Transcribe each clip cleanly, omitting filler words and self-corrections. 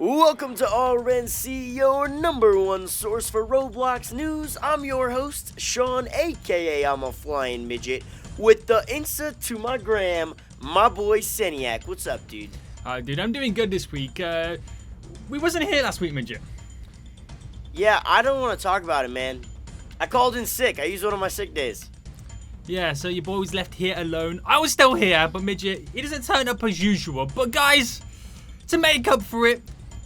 Welcome to RNC, your number one source for Roblox news. I'm your host, Sean, aka I'm a Flying Midget, with the Insta to my gram, my boy Seniac. What's up, dude? Dude, I'm doing good this week. We wasn't here last week, Midget. Yeah, I don't want to talk about it, man. I called in sick. I used one of my sick days. Yeah, so your boy was left here alone. I was still here, but Midget, he doesn't turn up as usual. But guys, to make up for it,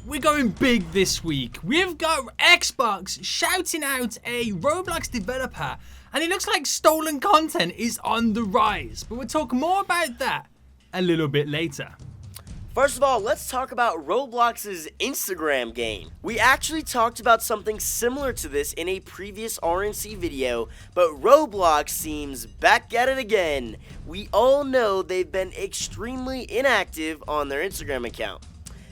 we're going big this week. We've got Xbox shouting out a Roblox developer, and it looks like stolen content is on the rise. But we'll talk more about that a little bit later. First of all, let's talk about Roblox's Instagram game. We actually talked about something similar to this in a previous RNC video, but Roblox seems back at it again. We all know they've been extremely inactive on their Instagram account.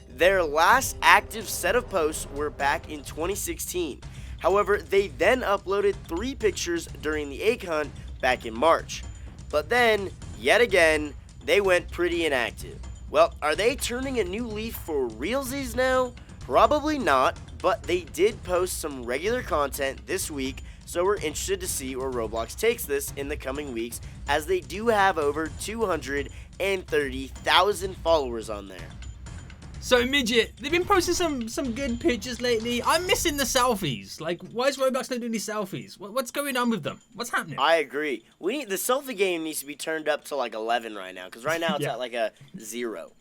Their last active set of posts were back in 2016. However, they then uploaded 3 pictures during the egg hunt back in March. But then, yet again, they went pretty inactive. Well, are they turning a new leaf for realsies now? Probably not, but they did post some regular content this week, so we're interested to see where Roblox takes this in the coming weeks, as they do have over 230,000 followers on there. So Midget, they've been posting some good pictures lately. I'm missing the selfies. Like, why is Roblox not doing these selfies? What's going on with them? What's happening? I agree. The selfie game needs to be turned up to like 11 right now, because right now it's at like a 0.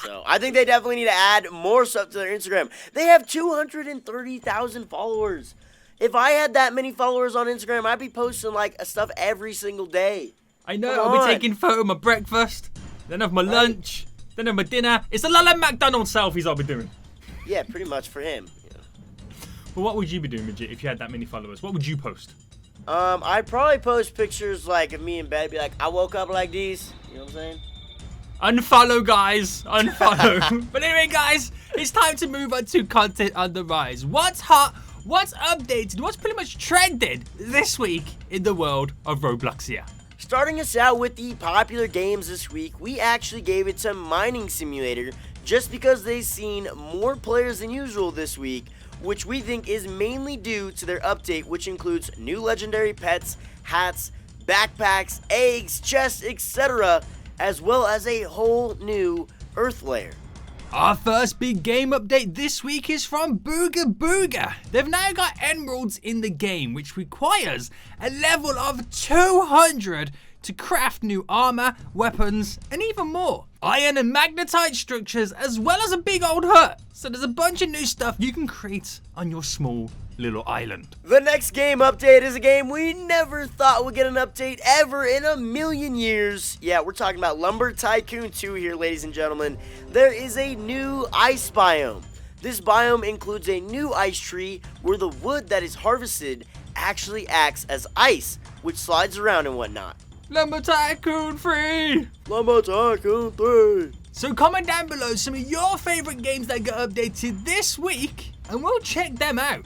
So I think they definitely need to add more stuff to their Instagram. They have 230,000 followers. If I had that many followers on Instagram, I'd be posting like stuff every single day. I know. I'll be taking photo of my breakfast, then of my lunch. Then of my dinner. It's a lot of McDonald's selfies I'll be doing. Yeah, pretty much for him. Yeah. But what would you be doing, Midget, if you had that many followers? What would you post? I'd probably post pictures like of me in bed. Be like, I woke up like these. You know what I'm saying? Unfollow, guys. Unfollow. But anyway, guys, it's time to move on to content on the rise. What's hot? What's updated? What's pretty much trended this week in the world of Roblox here? Starting us out with the popular games this week, we actually gave it to Mining Simulator just because they've seen more players than usual this week, which we think is mainly due to their update, which includes new legendary pets, hats, backpacks, eggs, chests, etc., as well as a whole new Earth layer. Our first big game update this week is from Booga Booga. They've now got emeralds in the game, which requires a level of 200 to craft new armor, weapons, and even more. Iron and magnetite structures, as well as a big old hut. So there's a bunch of new stuff you can create on your small little island. The next game update is a game we never thought would get an update ever in a million years. Yeah, we're talking about Lumber Tycoon 2 here, ladies and gentlemen. There is a new ice biome. This biome includes a new ice tree where the wood that is harvested actually acts as ice, which slides around and whatnot. Lumber Tycoon 3! Lumber Tycoon 3! So comment down below some of your favorite games that got updated this week, and we'll check them out.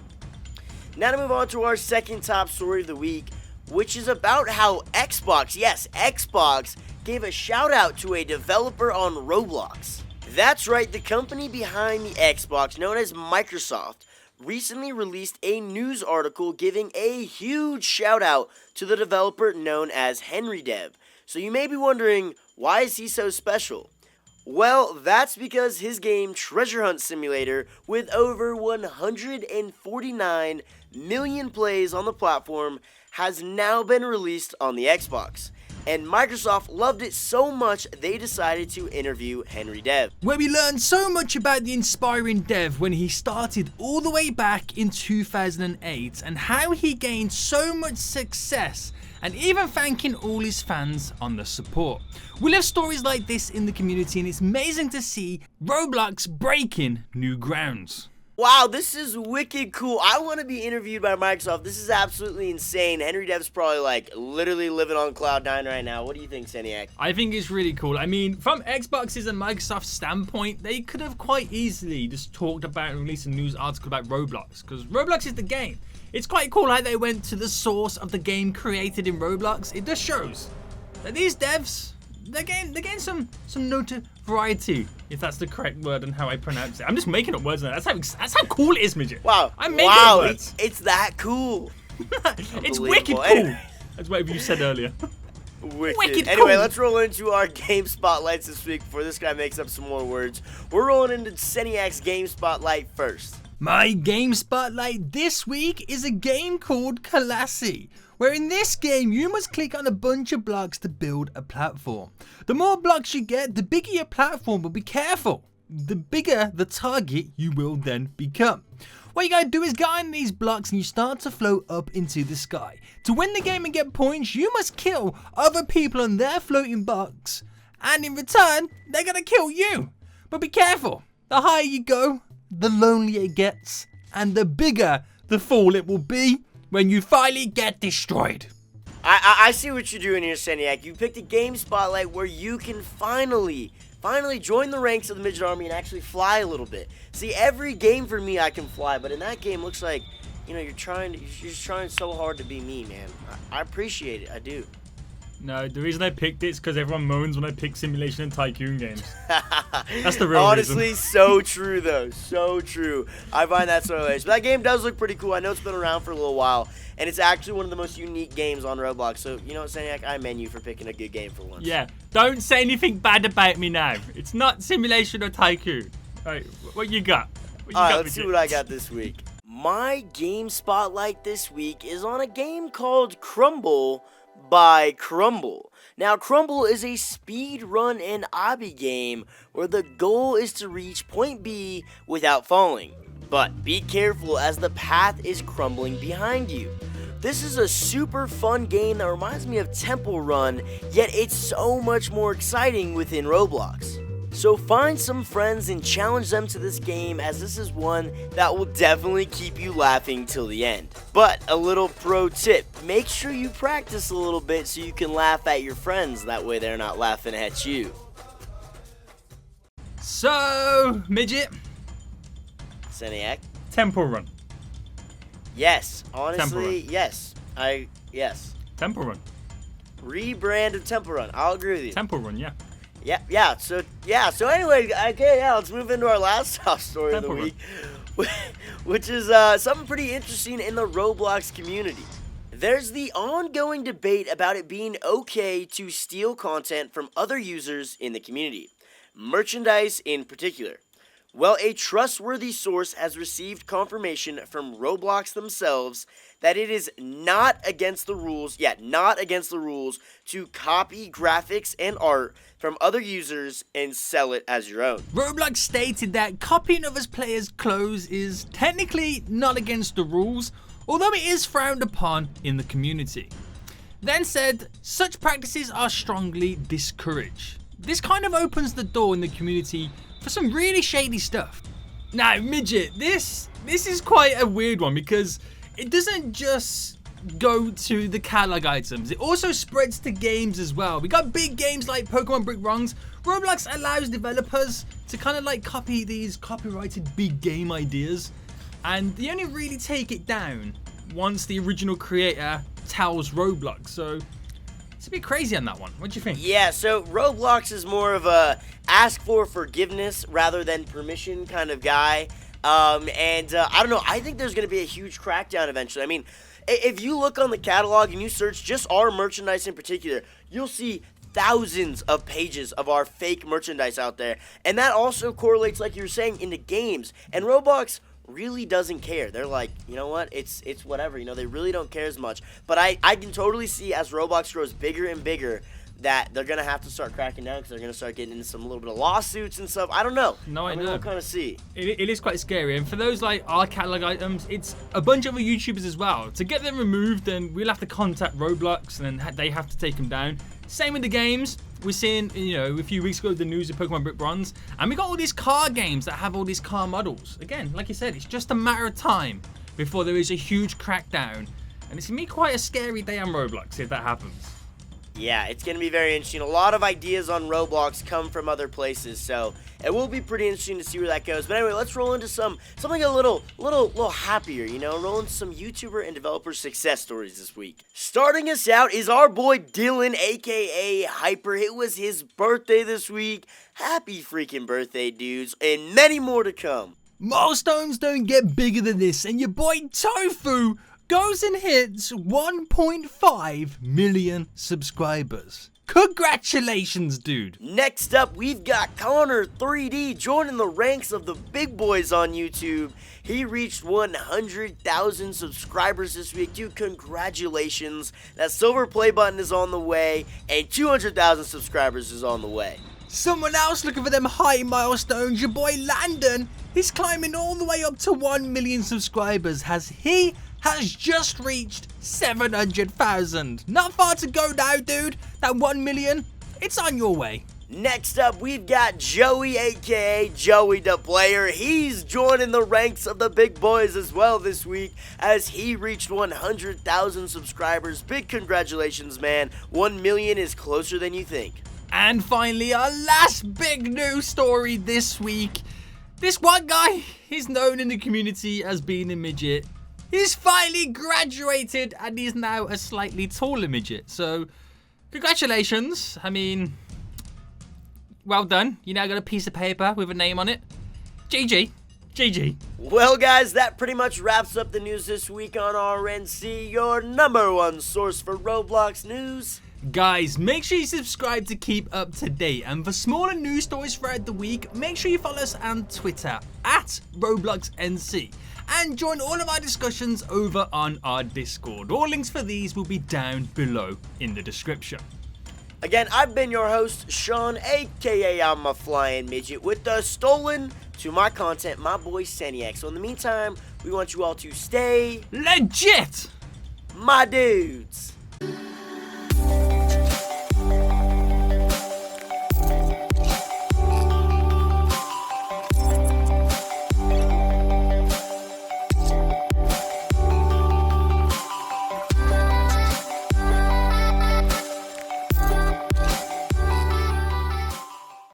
Now to move on to our second top story of the week, which is about how Xbox, yes, Xbox, gave a shout out to a developer on Roblox. That's right, the company behind the Xbox, known as Microsoft, recently released a news article giving a huge shout out to the developer known as HenryDev. So you may be wondering, why is he so special? Well, that's because his game Treasure Hunt Simulator, with over 149 million plays on the platform, has now been released on the Xbox. And Microsoft loved it so much they decided to interview HenryDev. Where we learned so much about the inspiring dev when he started all the way back in 2008 and how he gained so much success, and even thanking all his fans on the support. We love stories like this in the community, and it's amazing to see Roblox breaking new grounds. Wow, this is wicked cool. I want to be interviewed by Microsoft. This is absolutely insane. HenryDev's probably like literally living on Cloud 9 right now. What do you think, Seniac? I think it's really cool. I mean, from Xbox's and Microsoft's standpoint, they could have quite easily just talked about and released a news article about Roblox, because Roblox is the game. It's quite cool how they went to the source of the game created in Roblox. It just shows that these devs, they're getting some notoriety, if that's the correct word and how I pronounce it. I'm just making up words now. That's how cool it is, Midget. Wow. I'm making up words. It's that cool. It's wicked cool. Anyway. That's whatever you said earlier. Wicked. Cool. Anyway, let's roll into our game spotlights this week before this guy makes up some more words. We're rolling into Seniac's game spotlight first. My game spotlight this week is a game called Colossi, where in this game you must click on a bunch of blocks to build a platform. The more blocks you get, the bigger your platform, but be careful. The bigger the target you will then become. What you gotta do is get on these blocks and you start to float up into the sky. To win the game and get points, you must kill other people on their floating blocks, and in return, they're gonna kill you. But be careful, the higher you go, the lonelier it gets, and the bigger the fall it will be when you finally get destroyed. I see what you're doing here, Seniac. You picked a game spotlight where you can finally join the ranks of the Midget Army and actually fly a little bit. See, every game for me I can fly, but in that game looks like, you know, you're just trying so hard to be me, man. I appreciate it, I do. No, the reason I picked it is because everyone moans when I pick simulation and tycoon games. That's the real Honestly, reason. so true, though. So true. I find that so hilarious. But that game does look pretty cool. I know it's been around for a little while, and it's actually one of the most unique games on Roblox. So, you know what, Seniac? I commend you for picking a good game for once. Yeah, don't say anything bad about me now. It's not simulation or tycoon. All right, what you got? All right, let's see what I got this week. My game spotlight this week is on a game called Crumble by Crumble. Now, Crumble is a speed run and obby game where the goal is to reach point B without falling. But be careful as the path is crumbling behind you. This is a super fun game that reminds me of Temple Run, yet it's so much more exciting within Roblox. So find some friends and challenge them to this game, as this is one that will definitely keep you laughing till the end. But a little pro tip, make sure you practice a little bit so you can laugh at your friends, that way they're not laughing at you. So, Midget. Seniac? Temple Run. Yes, honestly, Run. yes. Yes. Temple Run. Rebrand of Temple Run, I'll agree with you. Temple Run, yeah. So anyway, okay, let's move into our last top story of the week, which is something pretty interesting in the Roblox community. There's the ongoing debate about it being okay to steal content from other users in the community, merchandise in particular. Well, a trustworthy source has received confirmation from Roblox themselves that it is not against the rules, to copy graphics and art from other users and sell it as your own. Roblox stated that copying others players' clothes is technically not against the rules, although it is frowned upon in the community. Then said, such practices are strongly discouraged. This kind of opens the door in the community for some really shady stuff. Now, Midget, this is quite a weird one because it doesn't just go to the catalog items. It also spreads to games as well. We got big games like Pokemon Brick Wrongs. Roblox allows developers to kind of like copy these copyrighted big game ideas, and they only really take it down once the original creator tells Roblox. So it's a bit crazy on that one. What do you think? Yeah, so Roblox is more of a ask for forgiveness rather than permission kind of guy. I don't know, I think there's going to be a huge crackdown eventually. I mean, if you look on the catalog and you search just our merchandise in particular, you'll see thousands of pages of our fake merchandise out there. And that also correlates, like you were saying, into games. And Roblox really doesn't care. They're like, you know what, it's whatever, you know, they really don't care as much. But I can totally see as Roblox grows bigger and bigger that they're going to have to start cracking down because they're going to start getting into some little bit of lawsuits and stuff. I don't know. No, I know. We'll kind of see. It is quite scary. And for those like our catalog items, it's a bunch of other YouTubers as well. To get them removed, then we'll have to contact Roblox and then they have to take them down. Same with the games. We're seeing, you know, a few weeks ago the news of Pokemon Brick Bronze, and we got all these car games that have all these car models. Again, like you said, it's just a matter of time before there is a huge crackdown, and it's gonna be quite a scary day on Roblox if that happens. Yeah, it's going to be very interesting. A lot of ideas on Roblox come from other places, so It will be pretty interesting to see where that goes. But anyway, let's roll into something a little happier, you know, roll into some YouTuber and developer success stories this week. Starting us out is our boy Dylan, aka Hyper. It was his birthday this week. Happy freaking birthday, dudes, and many more to come. Milestones don't get bigger than this, and your boy Tofu goes and hits 1.5 million subscribers. Congratulations, dude. Next up, we've got Connor 3D joining the ranks of the big boys on YouTube. He reached 100,000 subscribers this week. Dude, congratulations. That silver play button is on the way, and 200,000 subscribers is on the way. Someone else looking for them high milestones, your boy Landon. He's climbing all the way up to 1 million subscribers as he has just reached 700,000. Not far to go now, dude. That 1 million, it's on your way. Next up, we've got Joey, aka Joey the Player. He's joining the ranks of the big boys as well this week as he reached 100,000 subscribers. Big congratulations, man. 1 million is closer than you think. And finally, our last big news story this week. This one guy, he's known in the community as being a midget. He's finally graduated and he's now a slightly taller midget. So, congratulations. I mean, well done. You now got a piece of paper with a name on it. GG. GG. Well, guys, that pretty much wraps up the news this week on RNC, your #1 source for Roblox news. Guys, make sure you subscribe to keep up to date, and for smaller news stories throughout the week, make sure you follow us on Twitter @RobloxNC and join all of our discussions over on our Discord. All links for these will be down below in the description. Again, I've been your host, Sean, aka I'm a Flying Midget, with the stolen to my content, my boy Seniac. So in the meantime, we want you all to stay legit, my dudes.